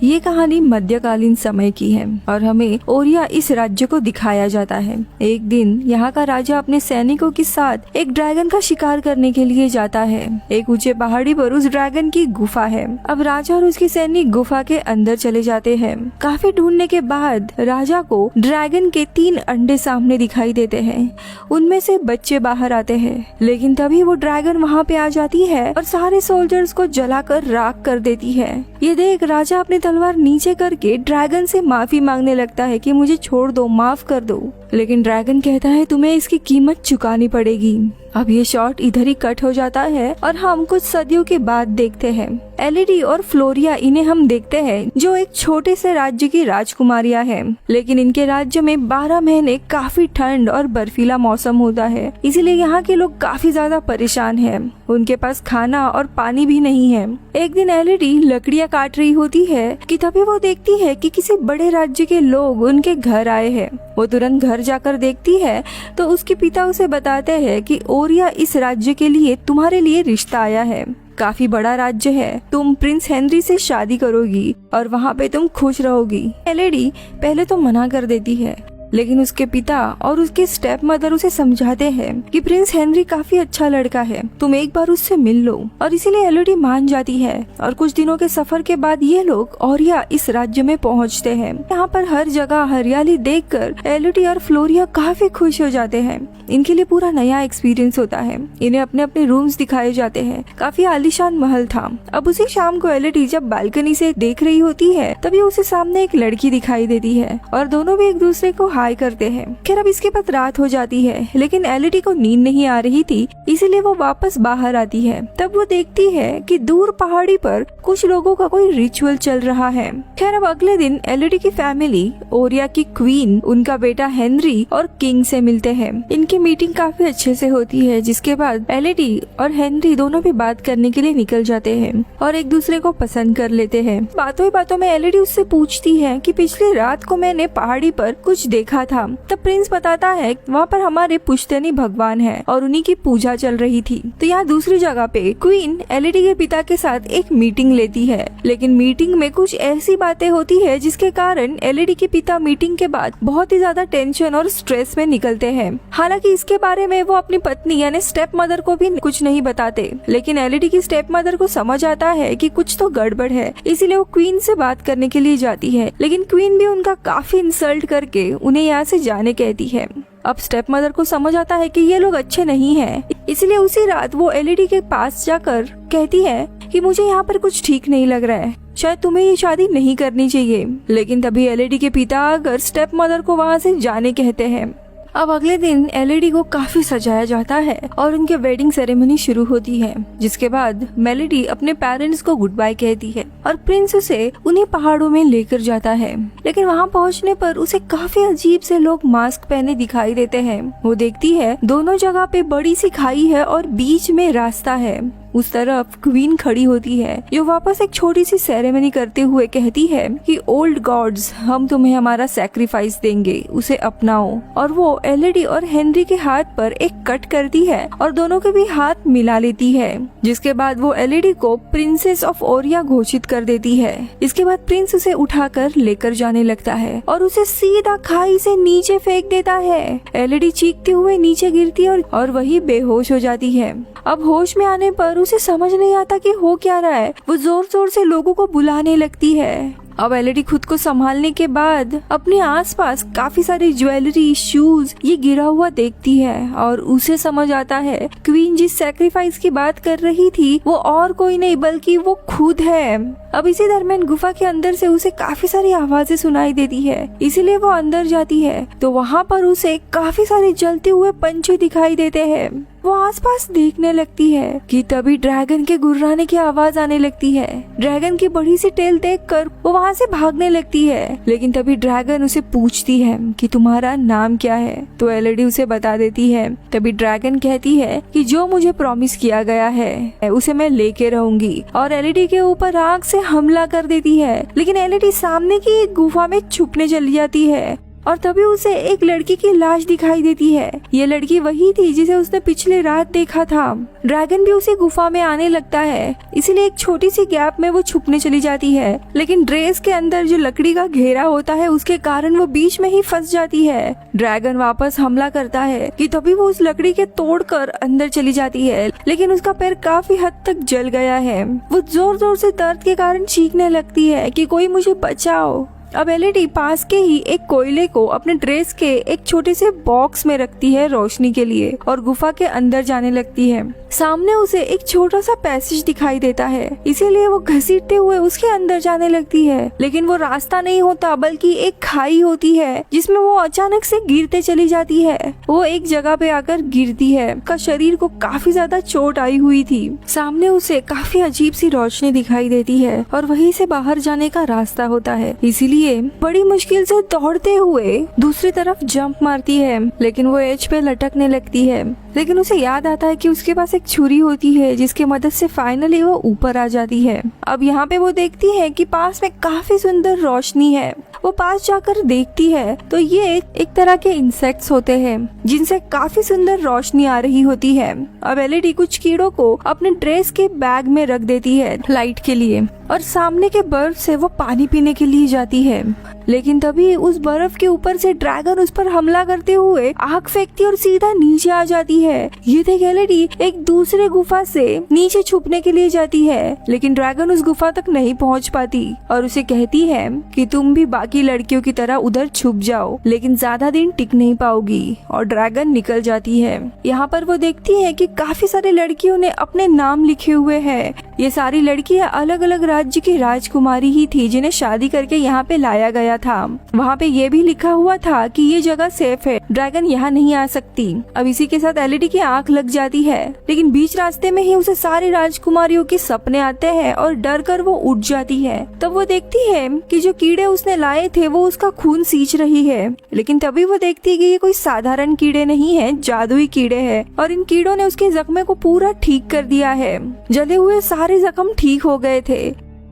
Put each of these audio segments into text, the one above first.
ये कहानी मध्यकालीन समय की है और हमें ओरिया इस राज्य को दिखाया जाता है। एक दिन यहाँ का राजा अपने सैनिकों के साथ एक ड्रैगन का शिकार करने के लिए जाता है। एक ऊंचे पहाड़ी पर उस ड्रैगन की गुफा है। अब राजा और उसके सैनिक गुफा के अंदर चले जाते हैं। काफी ढूंढने के बाद राजा को ड्रैगन के 3 अंडे सामने दिखाई देते हैं। उनमें से बच्चे बाहर आते हैं, लेकिन तभी वो ड्रैगन वहाँ पे आ जाती है और सारे सोल्जर्स को जलाकर राख कर देती है। ये देख राजा अपनी तलवार नीचे करके ड्रैगन से माफी मांगने लगता है कि मुझे छोड़ दो, माफ कर दो। लेकिन ड्रैगन कहता है तुम्हें इसकी कीमत चुकानी पड़ेगी। अब ये शॉट इधर ही कट हो जाता है और हम कुछ सदियों के बाद देखते हैं एलिडी और फ्लोरिया। इन्हें हम देखते हैं जो एक छोटे से राज्य की राजकुमारियां हैं, लेकिन इनके राज्य में 12 महीने काफी ठंड और बर्फीला मौसम होता है, इसीलिए यहाँ के लोग काफी ज्यादा परेशान हैं। उनके पास खाना और पानी भी नहीं है। एक दिन एलिडी लकड़ियाँ काट रही होती है कि तभी वो देखती है कि किसी बड़े राज्य के लोग उनके घर आए हैं। वो तुरंत घर जाकर देखती है तो उसके पिता उसे बताते हैं कि ओरिया इस राज्य के लिए तुम्हारे लिए रिश्ता आया है। काफी बड़ा राज्य है, तुम प्रिंस हेनरी से शादी करोगी और वहाँ पे तुम खुश रहोगी। एलिडी पहले तो मना कर देती है, लेकिन उसके पिता और उसके स्टेप मदर उसे समझाते हैं कि प्रिंस हेनरी काफी अच्छा लड़का है, तुम एक बार उससे मिल लो। और इसीलिए एलिडी मान जाती है और कुछ दिनों के सफर के बाद ये लोग ओरिया इस राज्य में पहुंचते हैं। यहाँ पर हर जगह हरियाली देखकर एलिडी और फ्लोरिया काफी खुश हो जाते हैं। इनके लिए पूरा नया एक्सपीरियंस होता है। इन्हें अपने अपने रूम्स दिखाए जाते हैं। काफी आलीशान महल था। अब उसी शाम को एलिडी जब बालकनी से देख रही होती है तभी उसे सामने एक लड़की दिखाई देती है और दोनों भी एक दूसरे को हाय करते हैं। खैर अब इसके बाद रात हो जाती है, लेकिन एलिडी को नींद नहीं आ रही थी, इसीलिए वो वापस बाहर आती है। तब वो देखती है कि दूर पहाड़ी पर कुछ लोगों का कोई रिचुअल चल रहा है। खैर अब अगले दिन एलिडी की फैमिली ओरिया की क्वीन, उनका बेटा हेनरी और किंग से मिलते हैं। इनकी मीटिंग काफी अच्छे से होती है, जिसके बाद एलिडी और हेनरी दोनों भी बात करने के लिए निकल जाते हैं और एक दूसरे को पसंद कर लेते हैं। बातों ही बातों में एलिडी उससे पूछती है कि पिछली रात को मैंने पहाड़ी पर कुछ देखा था। तब प्रिंस बताता है वहाँ पर हमारे पुश्तैनी भगवान हैं और उन्हीं की पूजा चल रही थी। तो यहाँ दूसरी जगह पे क्वीन एलिडी के पिता के साथ एक मीटिंग लेती है, लेकिन मीटिंग में कुछ ऐसी बातें होती है जिसके कारण एलिडी के पिता मीटिंग के बाद बहुत ही ज्यादा टेंशन और स्ट्रेस में निकलते हैं। हालांकि इसके बारे में वो अपनी पत्नी यानी स्टेप मदर को भी कुछ नहीं बताते, लेकिन एलिडी की स्टेप मदर को समझ आता है कि कुछ तो गड़बड़ है, इसीलिए वो क्वीन से बात करने के लिए जाती है। लेकिन क्वीन भी उनका काफी इंसल्ट करके उन्हें यहाँ से जाने कहती है। अब स्टेप मदर को समझ आता है कि ये लोग अच्छे नहीं हैं, इसलिए उसी रात वो एलिडी के पास जाकर कहती है कि मुझे यहाँ पर कुछ ठीक नहीं लग रहा है, शायद तुम्हें ये शादी नहीं करनी चाहिए। लेकिन तभी एलिडी के पिता आकर स्टेप मदर को वहाँ से जाने कहते हैं। अब अगले दिन एलिडी को काफी सजाया जाता है और उनके वेडिंग सेरेमनी शुरू होती है, जिसके बाद मेलेडी अपने पेरेंट्स को गुड बाय कहती है और प्रिंस उसे उन्हीं पहाड़ों में लेकर जाता है। लेकिन वहाँ पहुँचने पर उसे काफी अजीब से लोग मास्क पहने दिखाई देते हैं। वो देखती है दोनों जगह पे बड़ी सी खाई है और बीच में रास्ता है। उस तरफ क्वीन खड़ी होती है जो वापस एक छोटी सी सेरेमनी करते हुए कहती है कि ओल्ड गॉड्स, हम तुम्हें हमारा सैक्रिफाइस देंगे, उसे अपनाओ। और वो एलिडी और हेनरी के हाथ पर एक कट करती है और दोनों के भी हाथ मिला लेती है, जिसके बाद वो एलिडी को प्रिंसेस ऑफ ओरिया घोषित कर देती है। इसके बाद प्रिंस उसे उठाकर लेकर जाने लगता है और उसे सीधा खाई से नीचे फेंक देता है। एलिडी चीखते हुए नीचे गिरती है और वही बेहोश हो जाती है। अब होश में आने पर उसे समझ नहीं आता कि हो क्या रहा है। वो जोर जोर से लोगों को बुलाने लगती है। अब एलिडी खुद को संभालने के बाद अपने आसपास काफी सारी ज्वेलरी, शूज ये गिरा हुआ देखती है और उसे समझ आता है क्वीन जिस सैक्रिफाइस की बात कर रही थी वो और कोई नहीं बल्कि वो खुद है। अब इसी दरमियान गुफा के अंदर से उसे काफी सारी आवाजें सुनाई देती है, इसीलिए वो अंदर जाती है तो वहाँ पर उसे काफी सारे जलते हुए पंछी दिखाई देते हैं। वो आसपास देखने लगती है कि तभी ड्रैगन के गुर्राने की आवाज आने लगती है। ड्रैगन की बड़ी सी टेल देखकर वो वहाँ से भागने लगती है, लेकिन तभी ड्रैगन उसे पूछती है कि तुम्हारा नाम क्या है। तो एलिडी उसे बता देती है। तभी ड्रैगन कहती है कि जो मुझे प्रॉमिस किया गया है उसे मैं लेके रहूंगी, और एलिडी के ऊपर आग से हमला कर देती है। लेकिन एलिडी सामने की एक गुफा में छुपने चली जाती है। और तभी उसे एक लड़की की लाश दिखाई देती है। ये लड़की वही थी जिसे उसने पिछले रात देखा था। ड्रैगन भी उसी गुफा में आने लगता है, इसलिए एक छोटी सी गैप में वो छुपने चली जाती है, लेकिन ड्रेस के अंदर जो लकड़ी का घेरा होता है उसके कारण वो बीच में ही फंस जाती है। ड्रैगन वापस हमला करता है कि तभी वो उस लकड़ी के तोड़कर अंदर चली जाती है, लेकिन उसका पैर काफी हद तक जल गया है। वो जोर जोर से दर्द के कारण चीखने लगती है कि कोई मुझे बचाओ। अब एलईडी पास के ही एक कोयले को अपने ड्रेस के एक छोटे से बॉक्स में रखती है रोशनी के लिए और गुफा के अंदर जाने लगती है। सामने उसे एक छोटा सा पैसेज दिखाई देता है, इसीलिए वो घसीटते हुए उसके अंदर जाने लगती है, लेकिन वो रास्ता नहीं होता बल्कि एक खाई होती है जिसमें वो अचानक से गिरते चली जाती है। वो एक जगह पे आकर गिरती है, उसका शरीर को काफी ज्यादा चोट आई हुई थी। सामने उसे काफी अजीब सी रोशनी दिखाई देती है और वहीं से बाहर जाने का रास्ता होता है, इसीलिए बड़ी मुश्किल से दौड़ते हुए दूसरी तरफ जंप मारती है, लेकिन वो एज पे लटकने लगती है। लेकिन उसे याद आता है कि उसके पास एक छुरी होती है जिसकी मदद से फाइनली वो ऊपर आ जाती है। अब यहाँ पे वो देखती है कि पास में काफी सुंदर रोशनी है। वो पास जाकर देखती है तो ये एक तरह के इंसेक्ट्स होते हैं जिनसे काफी सुंदर रोशनी आ रही होती है। अब एलईडी कुछ कीड़ों को अपने ड्रेस के बैग में रख देती है लाइट के लिए और सामने के बर्फ से वो पानी पीने के लिए जाती है, लेकिन तभी उस बर्फ के ऊपर से ड्रैगन उस पर हमला करते हुए आग फेंकती और सीधा नीचे आ जाती है। ये देख एलईडी एक दूसरे गुफा से नीचे छुपने के लिए जाती है, लेकिन ड्रैगन उस गुफा तक नहीं पहुंच पाती और उसे कहती है कि तुम भी बाकी लड़कियों की तरह उधर छुप जाओ, लेकिन ज्यादा दिन टिक नहीं पाओगी, और ड्रैगन निकल जाती है। यहाँ पर वो देखती है कि काफी सारे लड़कियों ने अपने नाम लिखे हुए हैं। ये सारी लड़कियां अलग अलग राज्य की राजकुमारी ही थी जिन्हें शादी करके यहाँ पे लाया गया था। वहाँ पे ये भी लिखा हुआ था कि ये जगह सेफ है, ड्रैगन यहाँ नहीं आ सकती। अब इसी के साथ एलईडी की आंख लग जाती है, लेकिन बीच रास्ते में ही उसे सारी राजकुमारियों के सपने आते हैं और डर कर वो उठ जाती है। तब वो देखती है कि जो कीड़े उसने लाए थे वो उसका खून सींच रही है, लेकिन तभी वो देखती है कि ये कोई साधारण कीड़े नहीं है, जादुई कीड़े हैं और इन कीड़ों ने उसके जख्मे को पूरा ठीक कर दिया है। जले हुए सारे जख्म ठीक हो गए थे।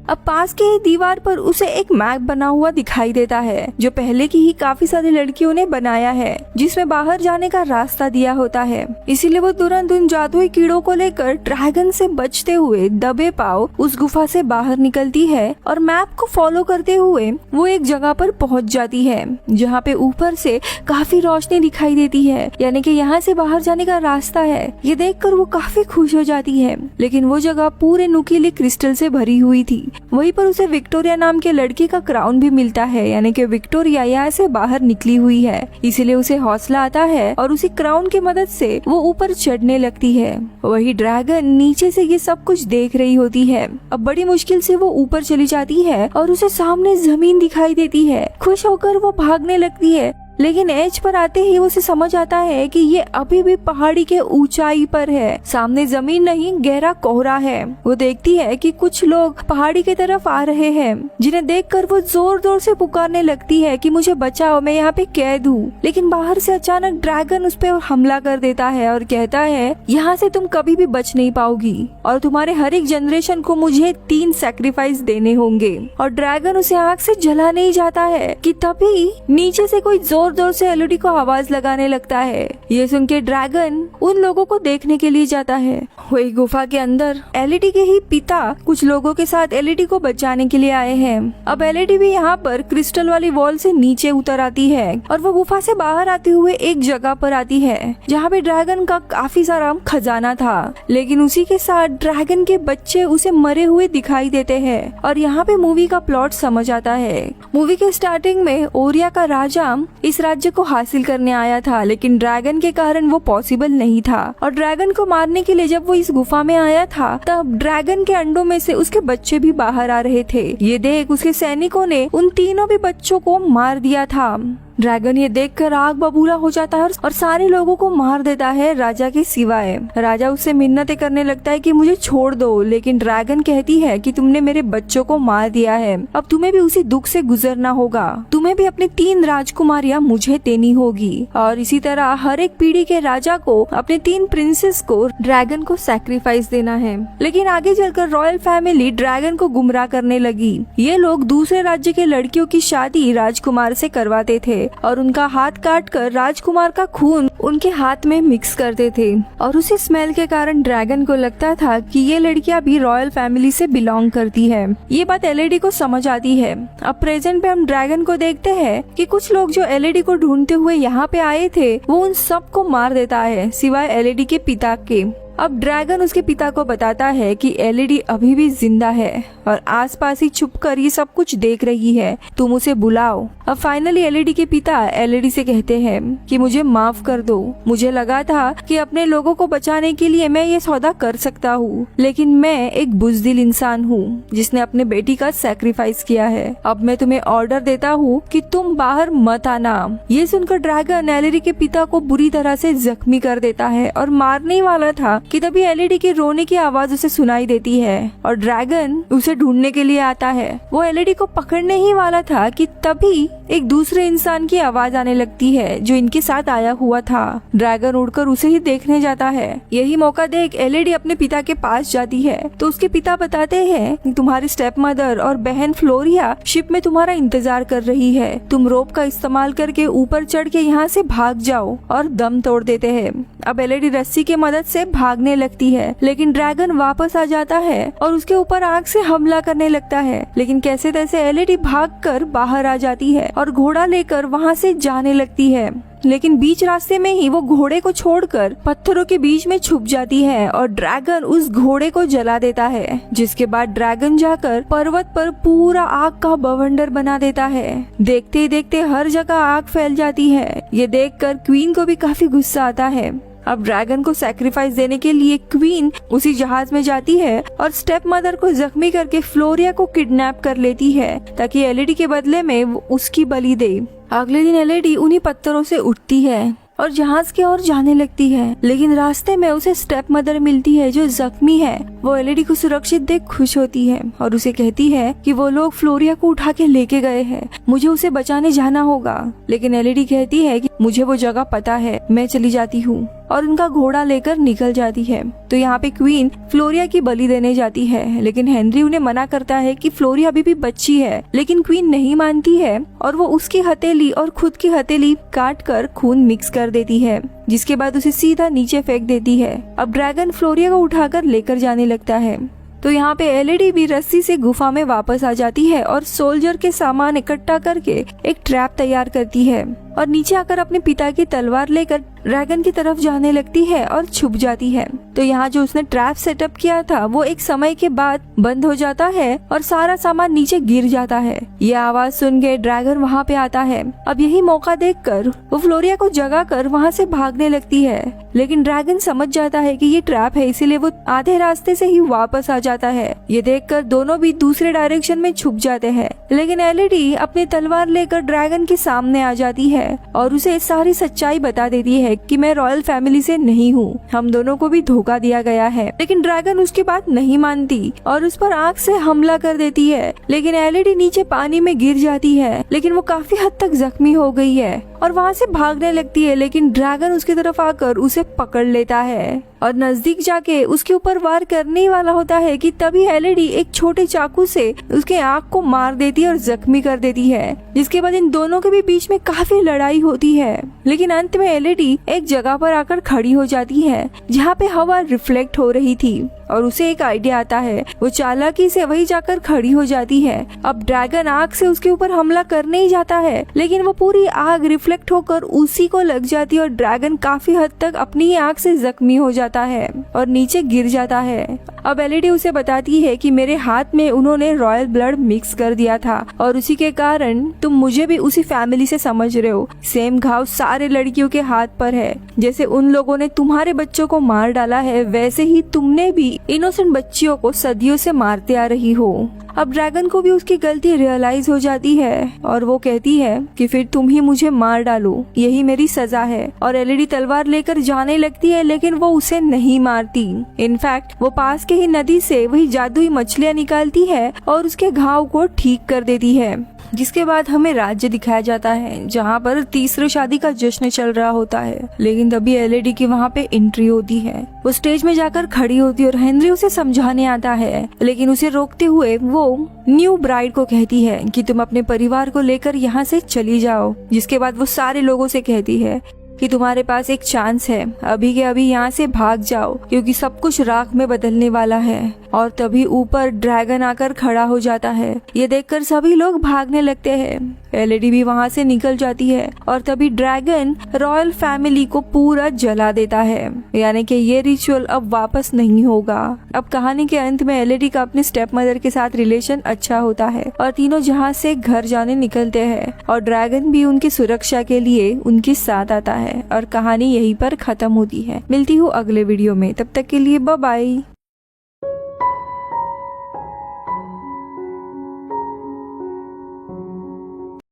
अब पास के ही दीवार पर उसे एक मैप बना हुआ दिखाई देता है जो पहले की ही काफी सारी लड़कियों ने बनाया है, जिसमें बाहर जाने का रास्ता दिया होता है। इसीलिए वो तुरंत उन जादुई कीड़ों को लेकर ड्रैगन से बचते हुए दबे पांव उस गुफा से बाहर निकलती है और मैप को फॉलो करते हुए वो एक जगह पर पहुंच जाती है जहाँ पे ऊपर से काफी रोशनी दिखाई देती है, यानी कि यहाँ से बाहर जाने का रास्ता है। ये देखकर वो काफी खुश हो जाती है, लेकिन वो जगह पूरे नुकीले क्रिस्टल से भरी हुई थी। वहीं पर उसे विक्टोरिया नाम के लड़की का क्राउन भी मिलता है, यानी कि विक्टोरिया यहाँ से बाहर निकली हुई है, इसीलिए उसे हौसला आता है और उसी क्राउन की मदद से वो ऊपर चढ़ने लगती है। वही ड्रैगन नीचे से ये सब कुछ देख रही होती है। अब बड़ी मुश्किल से वो ऊपर चली जाती है और उसे सामने जमीन दिखाई देती है। खुश होकर वो भागने लगती है, लेकिन एज पर आते ही उसे समझ आता है कि ये अभी भी पहाड़ी के ऊंचाई पर है, सामने जमीन नहीं गहरा कोहरा है। वो देखती है कि कुछ लोग पहाड़ी की तरफ आ रहे हैं, जिन्हें देखकर वो जोर जोर से पुकारने लगती है कि मुझे बचाओ, मैं यहाँ पे कैद हूँ। लेकिन बाहर से अचानक ड्रैगन उस पर हमला कर देता है और कहता है यहाँ से तुम कभी भी बच नहीं पाओगी और तुम्हारे हर एक जनरेशन को मुझे 3 सैक्रिफाइस देने होंगे। और ड्रैगन उसे आग से जला नहीं जाता है कि तभी नीचे से कोई जोर जोर से एलईडी को आवाज लगाने लगता है। ये सुन के ड्रैगन उन लोगों को देखने के लिए जाता है। वही गुफा के अंदर एलईडी के ही पिता कुछ लोगों के साथ एलईडी को बचाने के लिए आए हैं। अब एलईडी भी यहाँ पर क्रिस्टल वाली वॉल से नीचे उतर आती है और वो गुफा से बाहर आते हुए एक जगह पर आती है जहाँ पे ड्रैगन का काफी सारा खजाना था, लेकिन उसी के साथ ड्रैगन के बच्चे उसे मरे हुए दिखाई देते हैं। और यहाँ पे मूवी का प्लॉट समझ आता है। मूवी के स्टार्टिंग में ओरिया का राजा इस राज्य को हासिल करने आया था, लेकिन ड्रैगन के कारण वो पॉसिबल नहीं था। और ड्रैगन को मारने के लिए जब वो इस गुफा में आया था तब ड्रैगन के अंडों में से उसके बच्चे भी बाहर आ रहे थे। ये देख उसके सैनिकों ने उन तीनों भी बच्चों को मार दिया था। ड्रैगन ये देखकर आग बबूला हो जाता है और सारे लोगों को मार देता है राजा के सिवाय। राजा उससे मिन्नतें करने लगता है कि मुझे छोड़ दो, लेकिन ड्रैगन कहती है कि तुमने मेरे बच्चों को मार दिया है, अब तुम्हें भी उसी दुख से गुजरना होगा, तुम्हें भी अपनी 3 राजकुमारियां मुझे देनी होगी। और इसी तरह हर एक पीढ़ी के राजा को अपने 3 प्रिंसेस को ड्रैगन को सैक्रिफाइस देना है। लेकिन आगे चलकर रॉयल फैमिली ड्रैगन को गुमराह करने लगी। ये लोग दूसरे राज्य के लड़कियों की शादी राजकुमार से करवाते थे और उनका हाथ काट कर राजकुमार का खून उनके हाथ में मिक्स करते थे। और उसी स्मेल के कारण ड्रैगन को लगता था कि ये लड़कियां भी रॉयल फैमिली से बिलोंग करती है। ये बात एलईडी को समझ आती है। अब प्रेजेंट पे हम ड्रैगन को देखते हैं कि कुछ लोग जो एलईडी को ढूंढते हुए यहाँ पे आए थे वो उन सबको मार देता है सिवाय एलईडी के पिता के। अब ड्रैगन उसके पिता को बताता है कि एलईडी अभी भी जिंदा है और आसपास ही छुपकर ये सब कुछ देख रही है, तुम उसे बुलाओ। अब फाइनली एलईडी के पिता एलईडी से कहते हैं कि मुझे माफ कर दो, मुझे लगा था कि अपने लोगों को बचाने के लिए मैं ये सौदा कर सकता हूँ, लेकिन मैं एक बुज़दिल इंसान हूँ जिसने अपने बेटी का सैक्रिफाइस किया है। अब मैं तुम्हें ऑर्डर देता हूँ कि तुम बाहर मत आना। ये सुनकर ड्रैगन एलईडी के पिता को बुरी तरह से जख्मी कर देता है और मारने वाला था कि तभी एलईडी के रोने की आवाज उसे सुनाई देती है और ड्रैगन उसे ढूंढने के लिए आता है। वो एलईडी को पकड़ने ही वाला था कि तभी एक दूसरे इंसान की आवाज आने लगती है जो इनके साथ आया हुआ था। ड्रैगन उड़कर उसे ही देखने जाता है। यही मौका देख एलईडी अपने पिता के पास जाती है तो उसके पिता बताते हैं कि तुम्हारी स्टेप मदर और बहन फ्लोरिया शिप में तुम्हारा इंतजार कर रही है। तुम रोप का इस्तेमाल करके ऊपर चढ़ के यहाँ से भाग जाओ और दम तोड़ देते हैं। अब एलईडी रस्सी की मदद से भागने लगती है लेकिन ड्रैगन वापस आ जाता है और उसके ऊपर आग से हमला करने लगता है। लेकिन कैसे तैसे एलईडी भागकर बाहर आ जाती है और घोड़ा लेकर वहाँ से जाने लगती है। लेकिन बीच रास्ते में ही वो घोड़े को छोड़कर पत्थरों के बीच में छुप जाती है और ड्रैगन उस घोड़े को जला देता है, जिसके बाद ड्रैगन जाकर पर्वत पर पूरा आग का बवंडर बना देता है। देखते ही देखते हर जगह आग फैल जाती है। ये देखकर क्वीन को भी काफी गुस्सा आता है। अब ड्रैगन को सैक्रिफाइस देने के लिए क्वीन उसी जहाज में जाती है और स्टेप मदर को जख्मी करके फ्लोरिया को किडनैप कर लेती है ताकि एलईडी के बदले में वो उसकी बलि दे। अगले दिन एलईडी उन्हीं पत्थरों से उठती है और जहाज की ओर जाने लगती है, लेकिन रास्ते में उसे स्टेप मदर मिलती है जो जख्मी है। वो एलईडी को सुरक्षित देख खुश होती है और उसे कहती है कि वो लोग फ्लोरिया को उठा के लेके गए हैं, मुझे उसे बचाने जाना होगा। लेकिन एलईडी कहती है कि मुझे वो जगह पता है, मैं चली जाती हूँ और उनका घोड़ा लेकर निकल जाती है। तो यहाँ पे क्वीन फ्लोरिया की बलि देने जाती है, लेकिन हेनरी उन्हें मना करता है कि फ्लोरिया अभी भी बच्ची है। लेकिन क्वीन नहीं मानती है और वो उसकी हथेली और खुद की हथेली काट कर खून मिक्स कर देती है, जिसके बाद उसे सीधा नीचे फेंक देती है। अब ड्रैगन फ्लोरिया को उठाकर लेकर जाने लगता है। तो यहाँ पे एलईडी भी रस्सी से गुफा में वापस आ जाती है और सोल्जर के सामान इकट्ठा करके एक ट्रैप तैयार करती है और नीचे आकर अपने पिता की तलवार लेकर ड्रैगन की तरफ जाने लगती है और छुप जाती है। तो यहाँ जो उसने ट्रैप सेटअप किया था वो एक समय के बाद बंद हो जाता है और सारा सामान नीचे गिर जाता है। ये आवाज सुन के ड्रैगन वहाँ पे आता है। अब यही मौका देखकर वो फ्लोरिया को जगाकर वहाँ से भागने लगती है, लेकिन ड्रैगन समझ जाता है कि ये ट्रैप है, इसीलिए वो आधे रास्ते से ही वापस आ जाता है। ये देखकर दोनों भी दूसरे डायरेक्शन में छुप जाते हैं, लेकिन एलईडी अपनी तलवार लेकर ड्रैगन के सामने आ जाती है और उसे सारी सच्चाई बता देती है कि मैं रॉयल फैमिली से नहीं हूँ, हम दोनों को भी धोखा दिया गया है। लेकिन ड्रैगन उसकी बात नहीं मानती और उस पर आग से हमला कर देती है। लेकिन एलईडी नीचे पानी में गिर जाती है, लेकिन वो काफी हद तक जख्मी हो गई है और वहाँ से भागने लगती है। लेकिन ड्रैगन उसकी तरफ आकर उसे पकड़ लेता है और नजदीक जाके उसके ऊपर वार करने वाला होता है कि तभी एलईडी एक छोटे चाकू से उसके आंख को मार देती है और जख्मी कर देती है, जिसके बाद इन दोनों के भी बीच में काफी लड़ाई होती है। लेकिन अंत में एलईडी एक जगह पर आकर खड़ी हो जाती है जहाँ पे हवा रिफ्लेक्ट हो रही थी और उसे एक आइडिया आता है। वो चालाकी से वही जाकर खड़ी हो जाती है। अब ड्रैगन आग से उसके ऊपर हमला करने ही जाता है, लेकिन वो पूरी आग रिफ्लेक्ट होकर उसी को लग जाती है और ड्रैगन काफी हद तक अपनी ही आग से जख्मी हो जाता है और नीचे गिर जाता है। अब एलईडी उसे बताती है कि मेरे हाथ में उन्होंने रॉयल ब्लड मिक्स कर दिया था और उसी के कारण तुम मुझे भी उसी फैमिली से समझ रहे हो। सेम घाव सारे लड़कियों के हाथ पर है, जैसे उन लोगों ने तुम्हारे बच्चों को मार डाला है वैसे ही तुमने भी इनोसेंट बच्चियों को सदियों से मारते आ रही हो। अब ड्रैगन को भी उसकी गलती रियलाइज हो जाती है और वो कहती है कि फिर तुम ही मुझे मार डालो, यही मेरी सजा है। और एलईडी तलवार लेकर जाने लगती है, लेकिन वो उसे नहीं मारती। इनफैक्ट वो पास के ही नदी से वही जादुई मछलियाँ निकालती है और उसके घाव को ठीक कर देती है। जिसके बाद हमें राज्य दिखाया जाता है जहाँ पर तीसरी शादी का जश्न चल रहा होता है। लेकिन तभी एलईडी की वहाँ पे एंट्री होती है। वो स्टेज में जाकर खड़ी होती है और हेनरी उसे समझाने आता है, लेकिन उसे रोकते हुए वो न्यू ब्राइड को कहती है कि तुम अपने परिवार को लेकर यहाँ से चली जाओ। जिसके बाद वो सारे लोगों से कहती है कि तुम्हारे पास एक चांस है, अभी के अभी यहाँ से भाग जाओ क्योंकि सब कुछ राख में बदलने वाला है। और तभी ऊपर ड्रैगन आकर खड़ा हो जाता है। ये देखकर सभी लोग भागने लगते हैं। एलईडी भी वहाँ से निकल जाती है और तभी ड्रैगन रॉयल फैमिली को पूरा जला देता है, यानी कि ये रिचुअल अब वापस नहीं होगा। अब कहानी के अंत में एलईडी का अपने स्टेप मदर के साथ रिलेशन अच्छा होता है और तीनों जहाज से घर जाने निकलते हैं और ड्रैगन भी उनकी सुरक्षा के लिए उनके साथ आता है और कहानी यहीं पर खत्म होती है। मिलती हूँ अगले वीडियो में, तब तक के लिए बाय बाय।